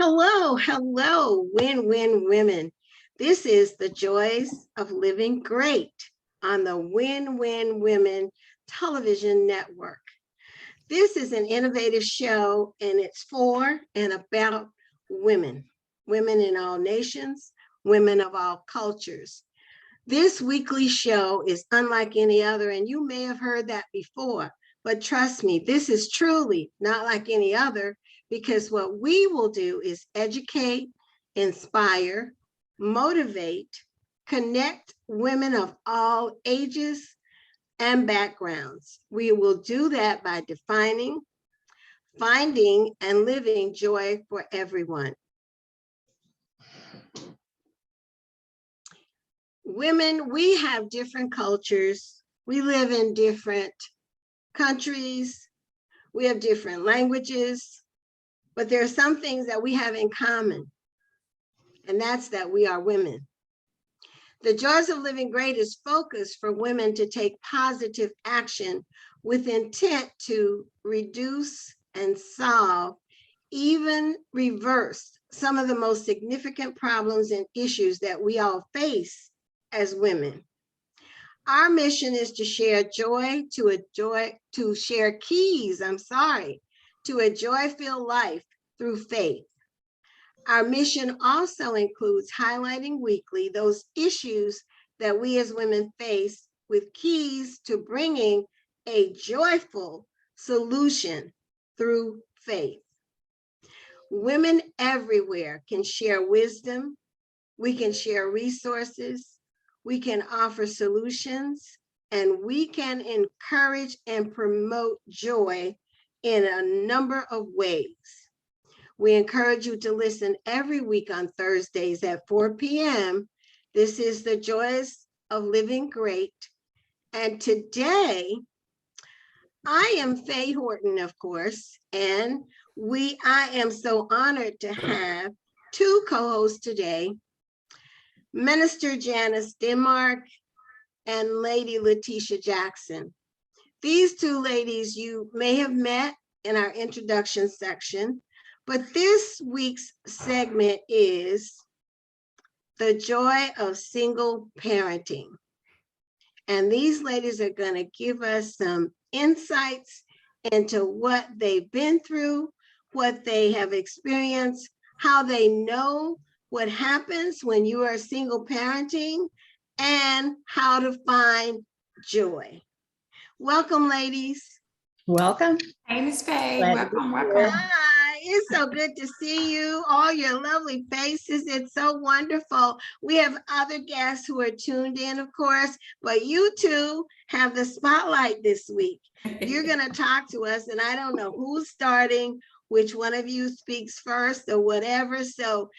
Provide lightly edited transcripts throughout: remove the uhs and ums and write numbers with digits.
Hello, hello, win-win women. This is the Joys of Living Great on the Win-Win Women television network. This is an innovative show, and it's for and about women, women in all nations, women of all cultures. This weekly show is unlike any other, and you may have heard that before, but trust me, this is truly not like any other, because what we will do is educate, inspire, motivate, connect women of all ages and backgrounds. We will do that by defining, finding, and living joy for everyone. Women, we have different cultures. We live in different countries. We have different languages. But there are some things that we have in common, and that's that we are women. The Joys of Living Great is focused for women to take positive action with intent to reduce and solve, even reverse, some of the most significant problems and issues that we all face as women. Our mission is to share to share keys, to a joy-filled life through faith. Our mission also includes highlighting weekly those issues that we as women face with keys to bringing a joyful solution through faith. Women everywhere can share wisdom, we can share resources, we can offer solutions, and we can encourage and promote joy in a number of ways. We encourage you to listen every week on Thursdays at 4 p.m. This is the Joys of Living Great. And today, I am Faye Horton, of course, and I am so honored to have two co-hosts today, Minister Janice Denmark and Lady Letitia Jackson. These two ladies you may have met in our introduction section, but this week's segment is the joy of single parenting. And these ladies are going to give us some insights into what they've been through, what they have experienced, how they know what happens when you are single parenting, and how to find joy. Welcome, ladies. Welcome. Hey, Ms. Faye. Welcome. Hi, it's so good to see you, all your lovely faces. It's so wonderful. We have other guests who are tuned in, of course, but you two have the spotlight this week. You're going to talk to us, and I don't know who's starting, which one of you speaks first or whatever. So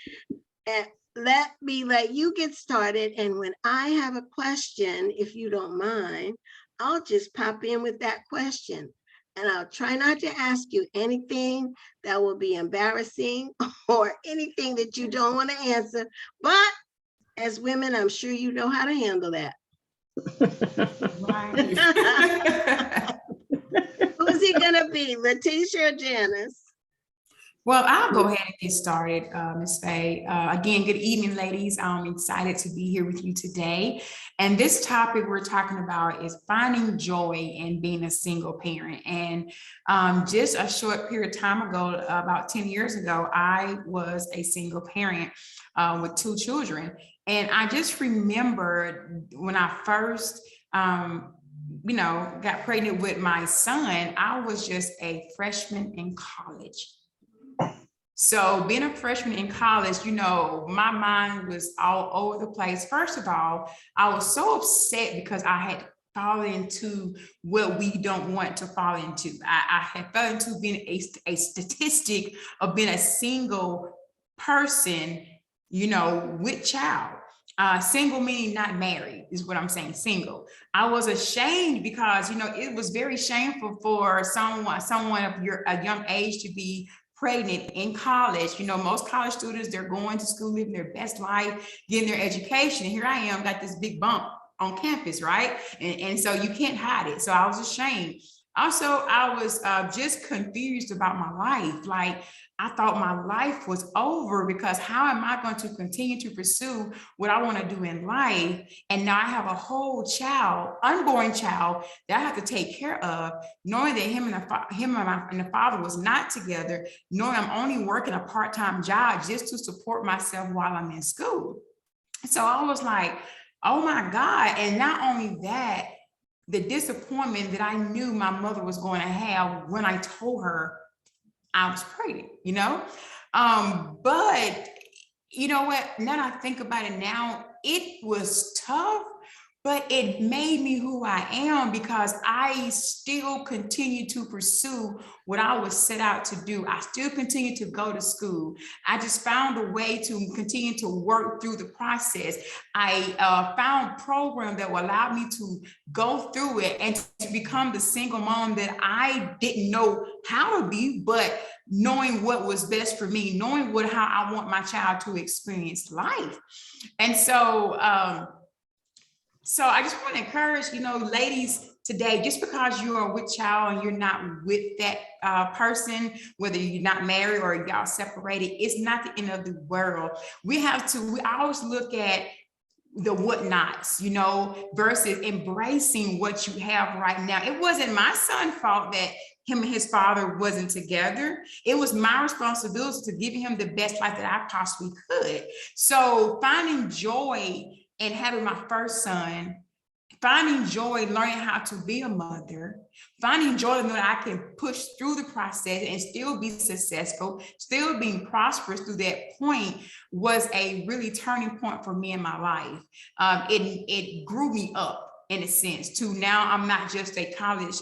let me let you get started. And when I have a question, if you don't mind, I'll just pop in with that question. And I'll try not to ask you anything that will be embarrassing or anything that you don't want to answer. But as women, I'm sure you know how to handle that. Right. Who's he going to be, Letitia or Janice? Well, I'll go ahead and get started, Ms. Faye. Again, good evening, ladies. I'm excited to be here with you today. And this topic we're talking about is finding joy in being a single parent. And just a short period of time ago, about 10 years ago, I was a single parent with two children. And I just remembered when I first got pregnant with my son, I was just a freshman in college. So being a freshman in college, my mind was all over the place. First of all, I was so upset because I had fallen into what we don't want to fall into. I had fallen into being a statistic of being a single person, with child. Single meaning not married is what I'm saying, single. I was ashamed because, it was very shameful for someone of a young age to be pregnant in college. Most college students, they're going to school, living their best life, getting their education. Here I am, got this big bump on campus, right? And so you can't hide it. So I was ashamed. Also, I was just confused about my life. Like, I thought my life was over, because how am I going to continue to pursue what I want to do in life? And now I have a whole child, unborn child, that I have to take care of, knowing that him and the father was not together, knowing I'm only working a part-time job just to support myself while I'm in school. So I was like, oh my God. And not only that, the disappointment that I knew my mother was going to have when I told her I was pregnant, you know? But you know what? Now that I think about it now, it was tough, but it made me who I am, because I still continue to pursue what I was set out to do. I still continue to go to school. I just found a way to continue to work through the process. I found a program that will allow me to go through it and to become the single mom that I didn't know how to be, but knowing what was best for me, knowing how I want my child to experience life. And so, so I just want to encourage, ladies today, just because you are with child and you're not with that person, whether you're not married or y'all separated, it's not the end of the world. We always look at the whatnots, versus embracing what you have right now. It wasn't my son's fault that him and his father wasn't together. It was my responsibility to give him the best life that I possibly could. So finding joy in having my first son, finding joy learning how to be a mother, finding joy in knowing I can push through the process and still be successful, still being prosperous through that point, was a really turning point for me in my life. It grew me up, in a sense, to now I'm not just a college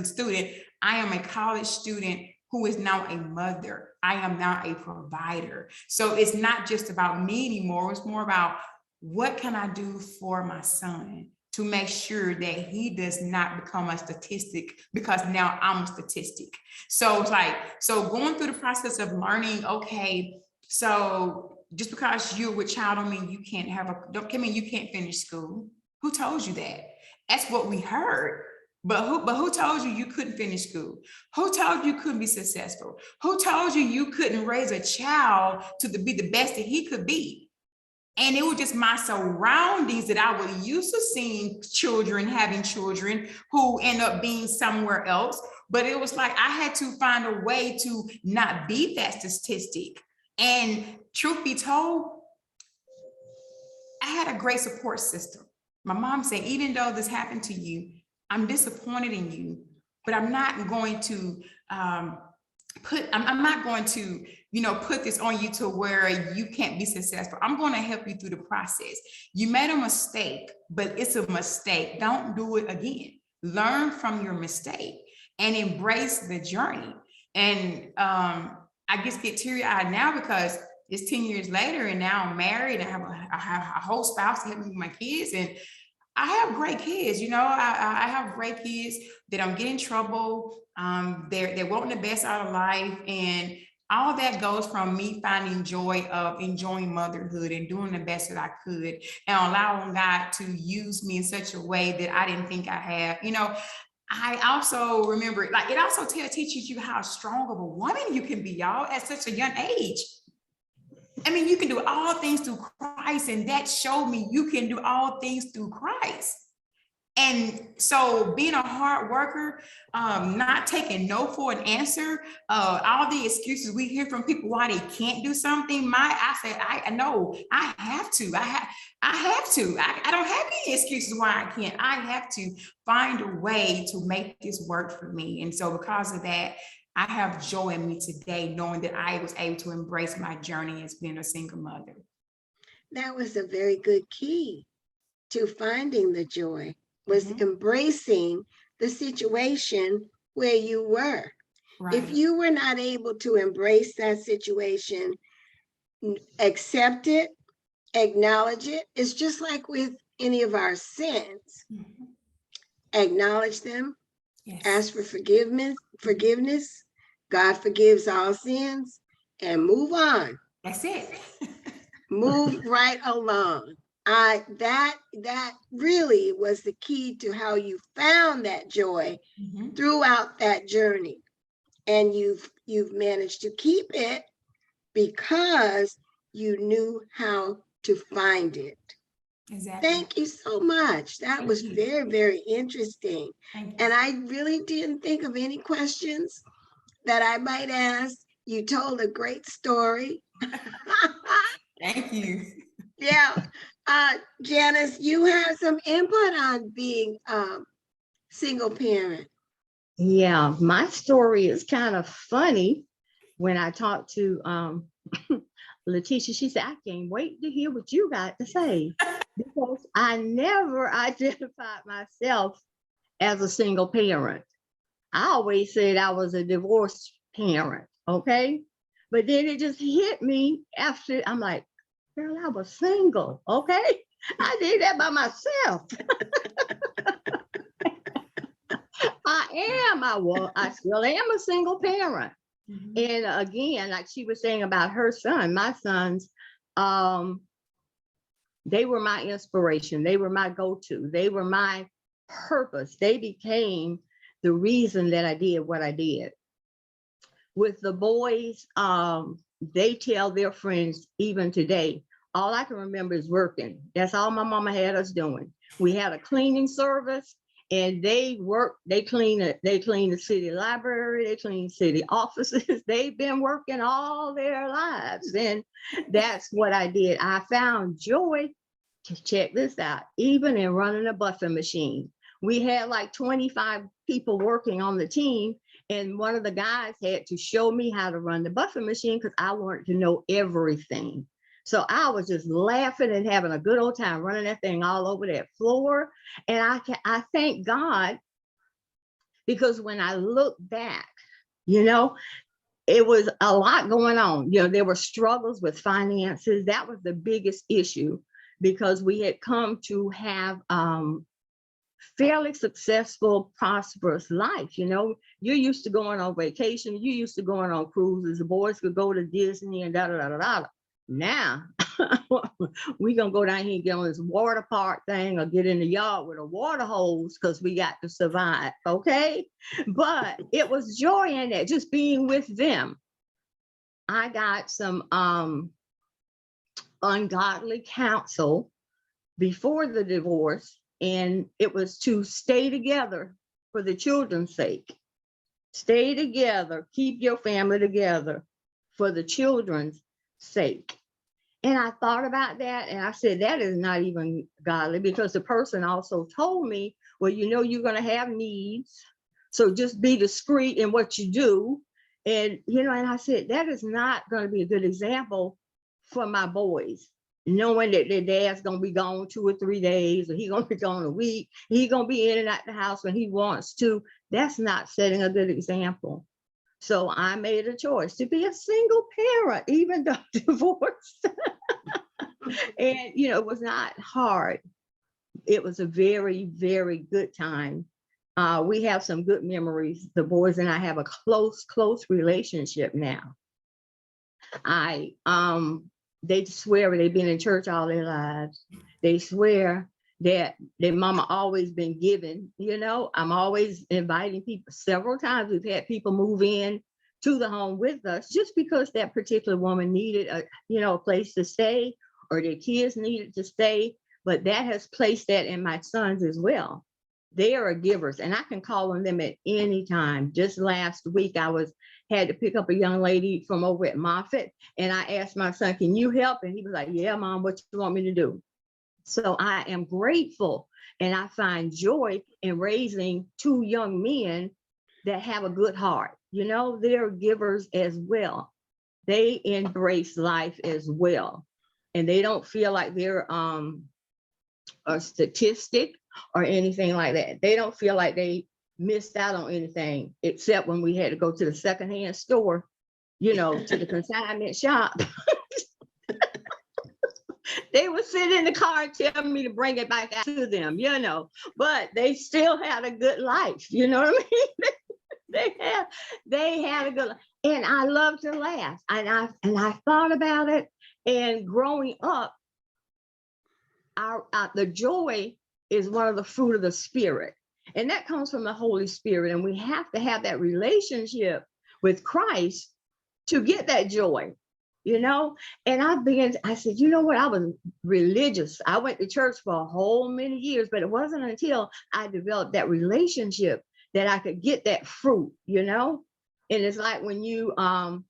student. I am a college student who is now a mother. I am now a provider. So it's not just about me anymore. It's more about, what can I do for my son to make sure that he does not become a statistic, because now I'm a statistic. So it's like, so going through the process of learning, okay, so just because you're with child don't mean you can't you can't finish school. Who told you that? That's what we heard. But who told you couldn't finish school? Who told you couldn't be successful? Who told you couldn't raise a child to be the best that he could be? And it was just my surroundings that I was used to seeing having children who end up being somewhere else. But it was like I had to find a way to not be that statistic. And truth be told, I had a great support system. My mom said, even though this happened to you, I'm disappointed in you, but I'm not going to I'm not going to, put this on you to where you can't be successful. I'm going to help you through the process. You made a mistake, but it's a mistake. Don't do it again. Learn from your mistake and embrace the journey. And I just get teary-eyed now because it's 10 years later, and now I'm married and I have a whole spouse to help me with my kids. And I have great kids, I have great kids. They don't get in trouble. They're wanting the best out of life. And all that goes from me finding joy of enjoying motherhood and doing the best that I could and allowing God to use me in such a way that I didn't think I had. I also remember, like, it also teaches you how strong of a woman you can be, y'all, at such a young age. I mean, you can do all things through Christ, and that showed me you can do all things through Christ. And so being a hard worker, not taking no for an answer, all the excuses we hear from people why they can't do something, I know I have to. I have to. I don't have any excuses why I can't. I have to find a way to make this work for me. And so because of that, I have joy in me today, knowing that I was able to embrace my journey as being a single mother. That was a very good key to finding the joy, was embracing the situation where you were. Right. If you were not able to embrace that situation, accept it, acknowledge it, it's just like with any of our sins. Acknowledge them, ask for forgiveness. God forgives all sins, and move on. That's it. Move right along. That really was the key to how you found that joy throughout that journey. And you've managed to keep it because you knew how to find it. Exactly. Thank you so much. That was very, very interesting. And I really didn't think of any questions that I might ask. You told a great story. Thank you. Yeah. Janice, you have some input on being single parent. Yeah, my story is kind of funny. When I talked to Letitia, she said, I can't wait to hear what you got to say, because I never identified myself as a single parent. I always said I was a divorced parent, okay? But then it just hit me after, I'm like, girl, I was single, okay? I did that by myself. I still am a single parent. And again, like she was saying about her son, my sons, they were my inspiration. They were my go-to. They were my purpose. They became the reason that I did what I did. With the boys, they tell their friends even today, all I can remember is working. That's all my mama had us doing. We had a cleaning service, and they clean the city library, they clean city offices. They've been working all their lives. And that's what I did. I found joy, to check this out, even in running a buffet machine. We had like 25 people working on the team, and one of the guys had to show me how to run the buffet machine because I wanted to know everything. So I was just laughing and having a good old time running that thing all over that floor. And I thank God, because when I look back, it was a lot going on. There were struggles with finances. That was the biggest issue, because we had come to have fairly successful, prosperous life. You're used to going on vacation. You're used to going on cruises. The boys could go to Disney and da-da-da-da-da. Now, we're going to go down here and get on this water park thing, or get in the yard with a water hose, because we got to survive, okay? But it was joy in that, just being with them. I got some ungodly counsel before the divorce, and it was to stay together for the children's sake. Stay together, keep your family together for the children's sake. And I thought about that, and I said, that is not even godly, because the person also told me, well, you're going to have needs, so just be discreet in what you do. And, and I said, that is not going to be a good example for my boys, knowing that their dad's going to be gone 2 or 3 days, or he's going to be gone a week. He's going to be in and out the house when he wants to. That's not setting a good example. So I made a choice to be a single parent, even though divorced. And, it was not hard. It was a very, very good time. We have some good memories. The boys and I have a close relationship now. They swear they've been in church all their lives. They swear that their mama always been giving. I'm always inviting people. Several times we've had people move in to the home with us, just because that particular woman needed a place to stay, or their kids needed to stay. But that has placed that in my sons as well. They are givers, and I can call on them at any time. Just last week, had to pick up a young lady from over at Moffitt, and I asked my son, can you help? And he was like, yeah, Mom, what you want me to do? So I am grateful, and I find joy in raising 2 young men that have a good heart. They're givers as well. They embrace life as well, and they don't feel like they're a statistic or anything like that. They don't feel like they missed out on anything, except when we had to go to the secondhand store, to the consignment shop. They would sit in the car and tell me to bring it back out to them, but they still had a good life. You know what I mean? they had a good life. And I love to laugh. And I thought about it. And growing up, the joy is one of the fruit of the Spirit. And that comes from the Holy Spirit. And we have to have that relationship with Christ to get that joy, you know? And I said, you know what? I was religious. I went to church for a whole many years, but it wasn't until I developed that relationship that I could get that fruit, you know? And it's like when you plant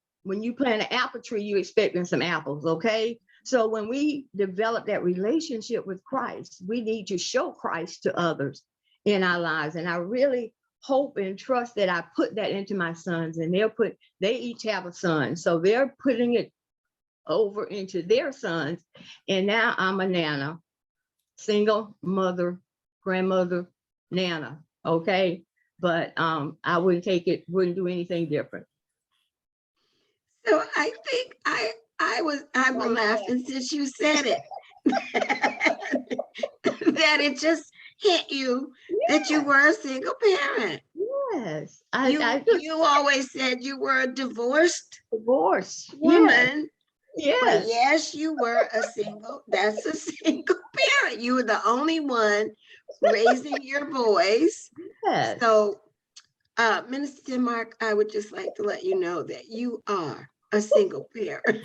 an apple tree, you're expecting some apples, okay? So when we develop that relationship with Christ, we need to show Christ to others in our lives. And I really hope and trust that I put that into my sons, and they each have a son. So they're putting it over into their sons. And now I'm a Nana, single mother, grandmother, Nana, okay? But I wouldn't do anything different. So I think I'm laughing since you said it. That it just hit you that you were a single parent. Yes. You always said you were a divorced Woman. woman. Yes. But yes, you were that's a single parent. You were the only one raising your boys. Yes. So Minister Mark, I would just like to let you know that you are a single parent. And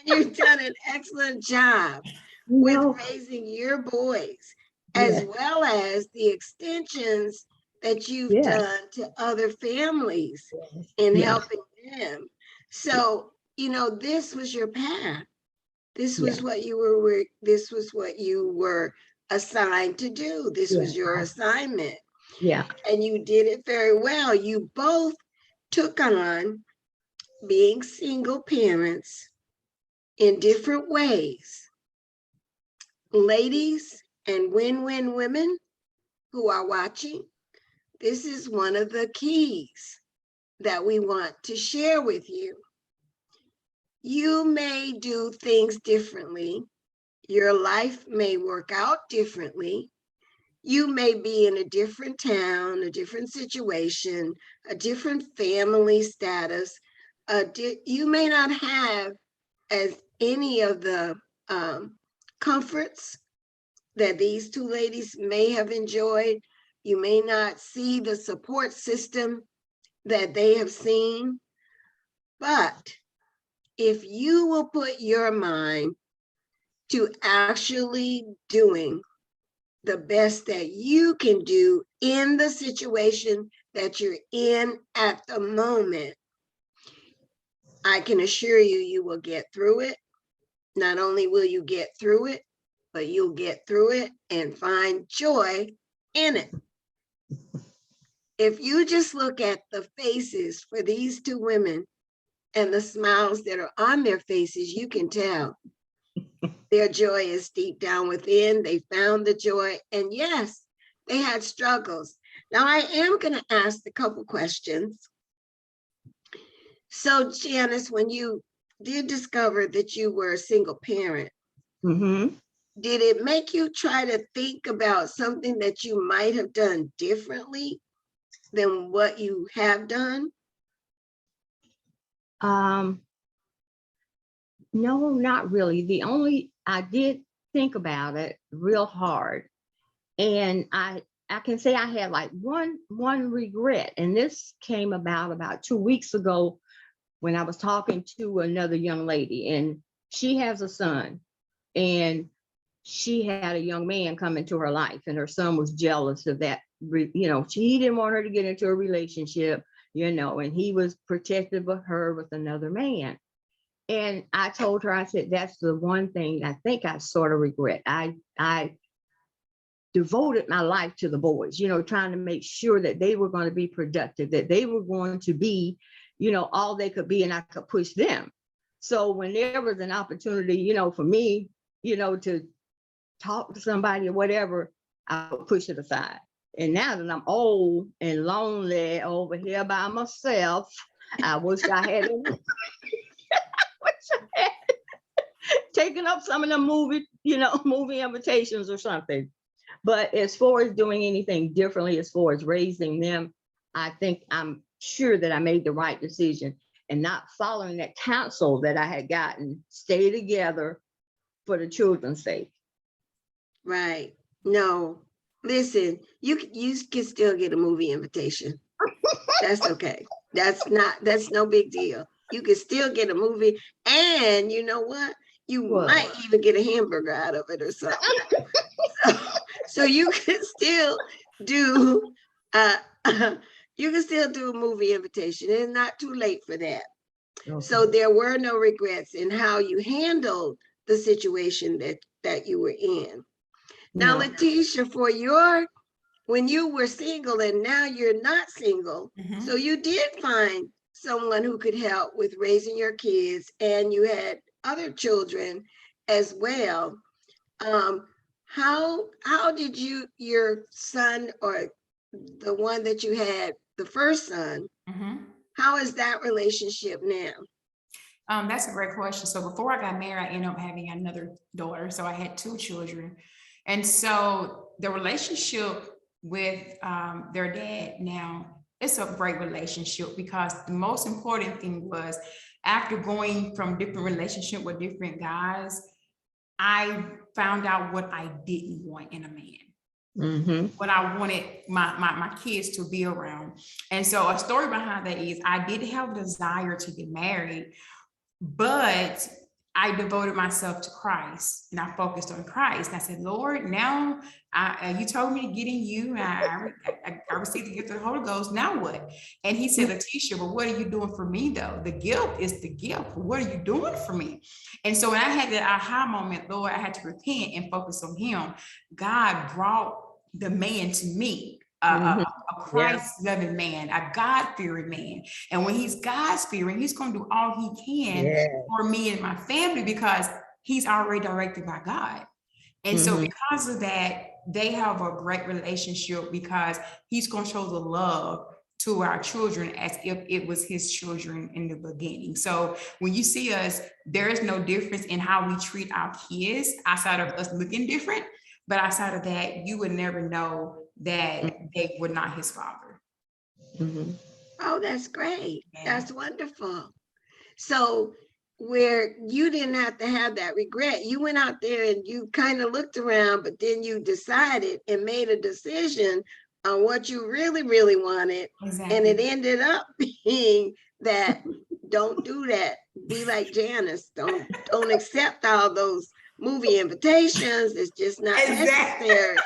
you've done an excellent job with raising your boys, as well as the extensions that you've done to other families in helping them. So, you know, this was your path. This was what you were assigned to do. This was your assignment. Yeah. And you did it very well. You both took on being single parents in different ways. Ladies and win-win women who are watching, this is one of the keys that we want to share with you. You may do things differently. Your life may work out differently. You may be in a different town, a different situation, a different family status. You may not have as any of the comforts that these two ladies may have enjoyed. You may not see the support system that they have seen. But if you will put your mind to actually doing the best that you can do in the situation that you're in at the moment, I can assure you, you will get through it. Not only will you get through it, but you'll get through it and find joy in it. If you just look at the faces for these two women and the smiles that are on their faces, you can tell their joy is deep down within. They found the joy. And yes, they had struggles. Now I am going to ask a couple questions. So Janice, when you did discover that you were a single parent, did it make you try to think about something that you might have done differently than what you have done? No, not really. I did think about it real hard. And I can say I had like one regret. And this came about 2 weeks ago when I was talking to another young lady, and she has a son, and she had a young man come into her life, and her son was jealous of that. You know, he didn't want her to get into a relationship, you know, and he was protective of her with another man. And I told her, I said, that's the one thing I think I sort of regret. I devoted my life to the boys, you know, trying to make sure that they were going to be productive, that they were going to be, you know, all they could be, and I could push them. So when there was an opportunity, you know, for me, you know, to talk to somebody or whatever, I would push it aside. And now that I'm old and lonely over here by myself, I wish I had taken up some of the movie invitations or something. But as far as doing anything differently, as far as raising them, I'm sure that I made the right decision and not following that counsel that I had gotten. Stay together, for the children's sake. Right. No, listen, you can still get a movie invitation. That's okay. That's no big deal. You can still get a movie, and you know what? You What? might even get a hamburger out of it or something. So you can still do you can still do a movie invitation. It's not too late for that. Okay. So there were no regrets in how you handled the situation that you were in. Now, No. Letitia, when you were single and now you're not single, so you did find someone who could help with raising your kids, and you had other children as well. How did your son, or the one that you had, the first son, how is that relationship now? That's a great question. So before I got married, I ended up having another daughter. So I had 2 children. And so the relationship with their dad now, it's a great relationship, because the most important thing was, after going from different relationship with different guys, I found out what I didn't want in a man. What I wanted my kids to be around. And so a story behind that is, I did have a desire to get married, but I devoted myself to Christ, and I focused on Christ. And I said, Lord, now you told me to get in you. I received the gift of the Holy Ghost. Now what? And he said, Letitia, but what are you doing for me though? The gift is the gift. What are you doing for me? And so when I had that aha moment, Lord, I had to repent and focus on him. God brought the man to me. A Christ-loving man, a God-fearing man. And when he's God-fearing, he's going to do all he can for me and my family, because he's already directed by God. And so because of that, they have a great relationship, because he's going to show the love to our children as if it was his children in the beginning. So when you see us, there is no difference in how we treat our kids outside of us looking different. But outside of that, you would never know that they were not his father. Oh, that's great. That's wonderful. So where you didn't have to have that regret, you went out there and you kind of looked around, but then you decided and made a decision on what you really, really wanted. Exactly. And it ended up being that don't do that. Be like Janice. Don't accept all those movie invitations. It's just not necessary.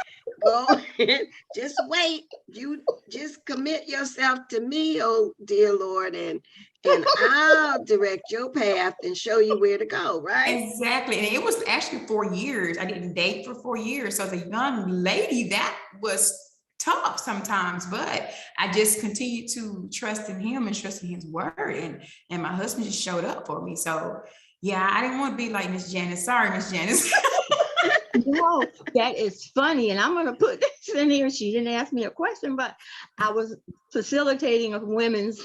Go ahead, just wait. You just commit yourself to me, oh dear Lord, and I'll direct your path and show you where to go, right? Exactly. And it was actually 4 years. I didn't date for 4 years. So as a young lady, that was tough sometimes, but I just continued to trust in him and trust in his word. And my husband just showed up for me. So yeah, I didn't want to be like Miss Janice. Sorry, Miss Janice. No, that is funny. And I'm going to put this in here. She didn't ask me a question, but I was facilitating a women's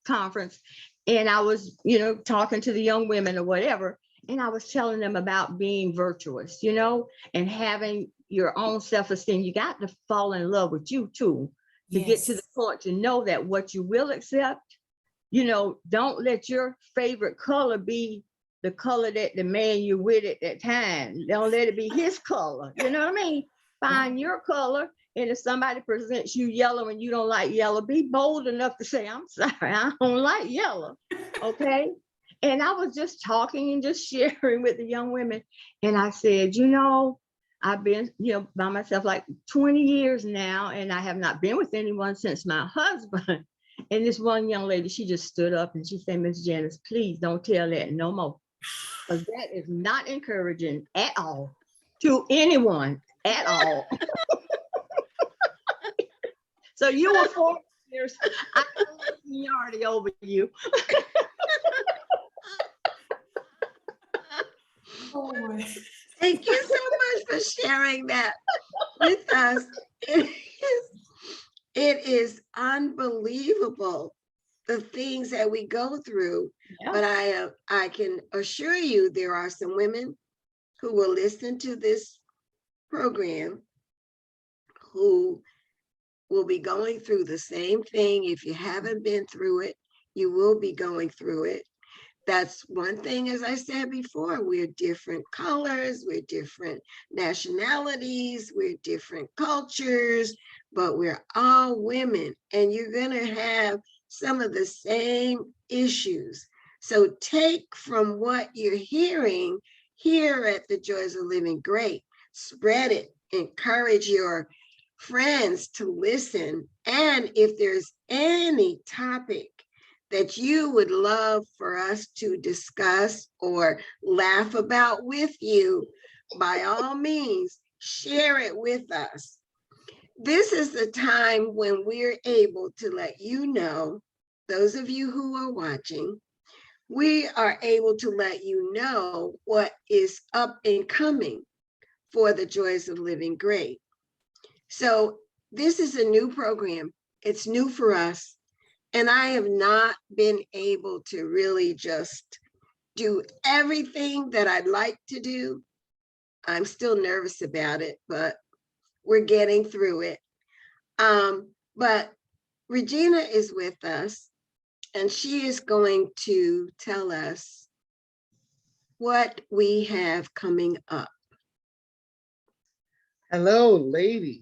conference, and I was, talking to the young women or whatever. And I was telling them about being virtuous, and having your own self-esteem. You got to fall in love with you too, to get to the point to know that what you will accept, don't let your favorite color be the color that the man you're with at that time. Don't let it be his color. You know what I mean? Find your color. And if somebody presents you yellow and you don't like yellow, be bold enough to say, I'm sorry, I don't like yellow. Okay. And I was just talking and just sharing with the young women. And I said, I've been, by myself like 20 years now, and I have not been with anyone since my husband. And this one young lady, she just stood up and she said, Miss Janice, please don't tell that no more. Because that is not encouraging at all to anyone at all. So you were 4 years. I have seniority over you. Thank you so much for sharing that with us. It is unbelievable, the things that we go through. Yeah. But I can assure you there are some women who will listen to this program who will be going through the same thing. If you haven't been through it, you will be going through it. that's one thing, as I said before, we're different colors, we're different nationalities, we're different cultures, but we're all women, and you're gonna have some of the same issues. So take from what you're hearing here at the Joys of Living Great, spread it, encourage your friends to listen. And if there's any topic that you would love for us to discuss or laugh about with you, by all means, share it with us. This is the time when we're able to let you know, those of you who are watching, we are able to let you know what is up and coming for the Joys of Living Great. So this is a new program. It's new for us. And I have not been able to really just do everything that I'd like to do. I'm still nervous about it, but we're getting through it. But Regina is with us, and she is going to tell us what we have coming up. Hello, ladies.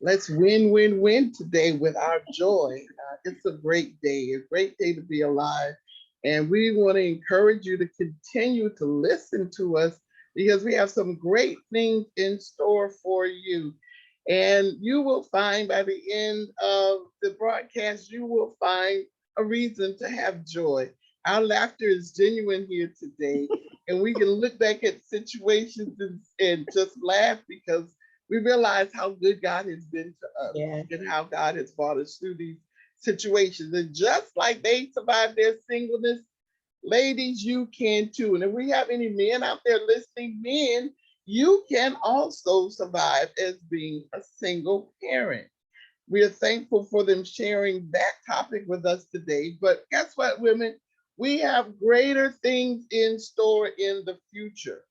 Let's win, win, win today with our joy. It's a great day to be alive. And we want to encourage you to continue to listen to us because we have some great things in store for you. And you will find by the end of the broadcast, you will find a reason to have joy. Our laughter is genuine here today, and we can look back at situations and just laugh because we realize how good God has been to us. Yeah. And how God has brought us through these situations. And just like they survived their singleness, ladies, you can too. And if we have any men out there listening, men, you can also survive as being a single parent. We are thankful for them sharing that topic with us today. But guess what, women? We have greater things in store in the future.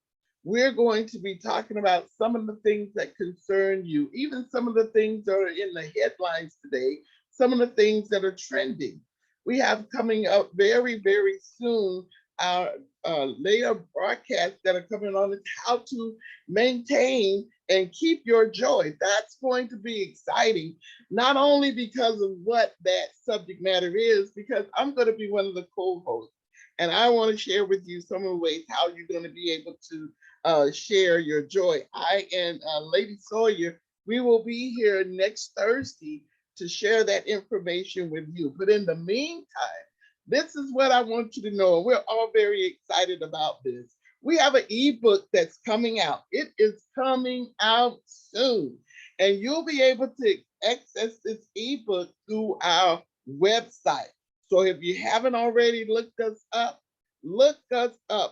We're going to be talking about some of the things that concern you, even some of the things that are in the headlines today, some of the things that are trending. We have coming up very, very soon our later broadcasts that are coming on is how to maintain and keep your joy. That's going to be exciting, not only because of what that subject matter is, because I'm going to be one of the co-hosts. And I want to share with you some of the ways how you're going to be able to share your joy. I and Lady Sawyer, we will be here next Thursday to share that information with you. But in the meantime, this is what I want you to know. We're all very excited about this. We have an ebook that's coming out. It is coming out soon. And you'll be able to access this ebook through our website. So if you haven't already looked us up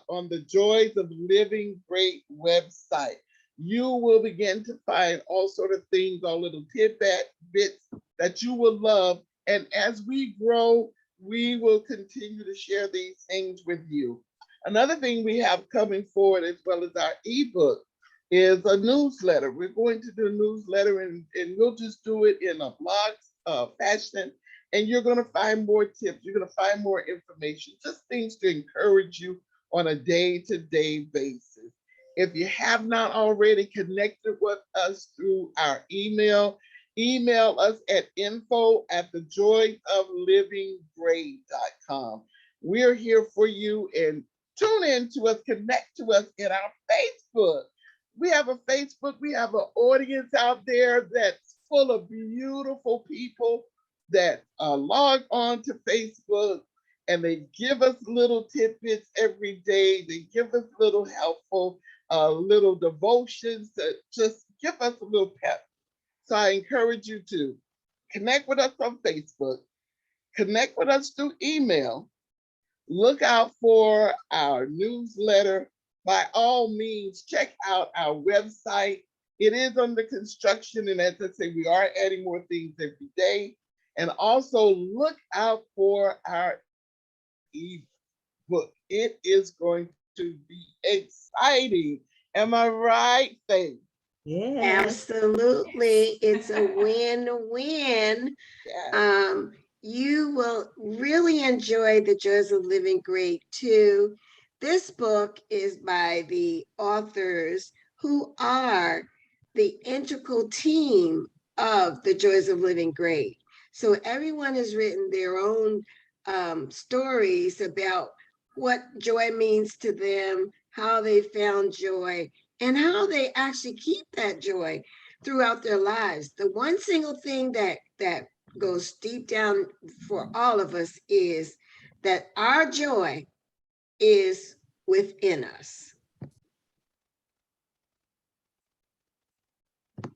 on the Joys of Living Great website. You will begin to find all sort of things, all little tidbits that you will love. And as we grow, we will continue to share these things with you. Another thing we have coming forward, as well as our ebook, is a newsletter. We're going to do a newsletter, and we'll just do it in a blog fashion. And you're going to find more tips. You're going to find more information, just things to encourage you on a day-to-day basis. If you have not already connected with us through our email us at info@thejoysoflivinggreat.com. We're here for you, and tune in to us, connect to us in our Facebook. We have a Facebook, we have an audience out there that's full of beautiful people that log on to Facebook, and they give us little tidbits every day. They give us little helpful, little devotions that just give us a little pep. So I encourage you to connect with us on Facebook, connect with us through email, look out for our newsletter. By all means, check out our website. It is under construction, and as I say, we are adding more things every day. And also look out for our ebook. It is going to be exciting. Am I right, Faith? Yeah. Absolutely. It's a win-win. Yes. you will really enjoy The Joys of Living Great too. This book is by the authors who are the integral team of The Joys of Living Great. So everyone has written their own stories about what joy means to them, how they found joy, and how they actually keep that joy throughout their lives. The one single thing that goes deep down for all of us is that our joy is within us.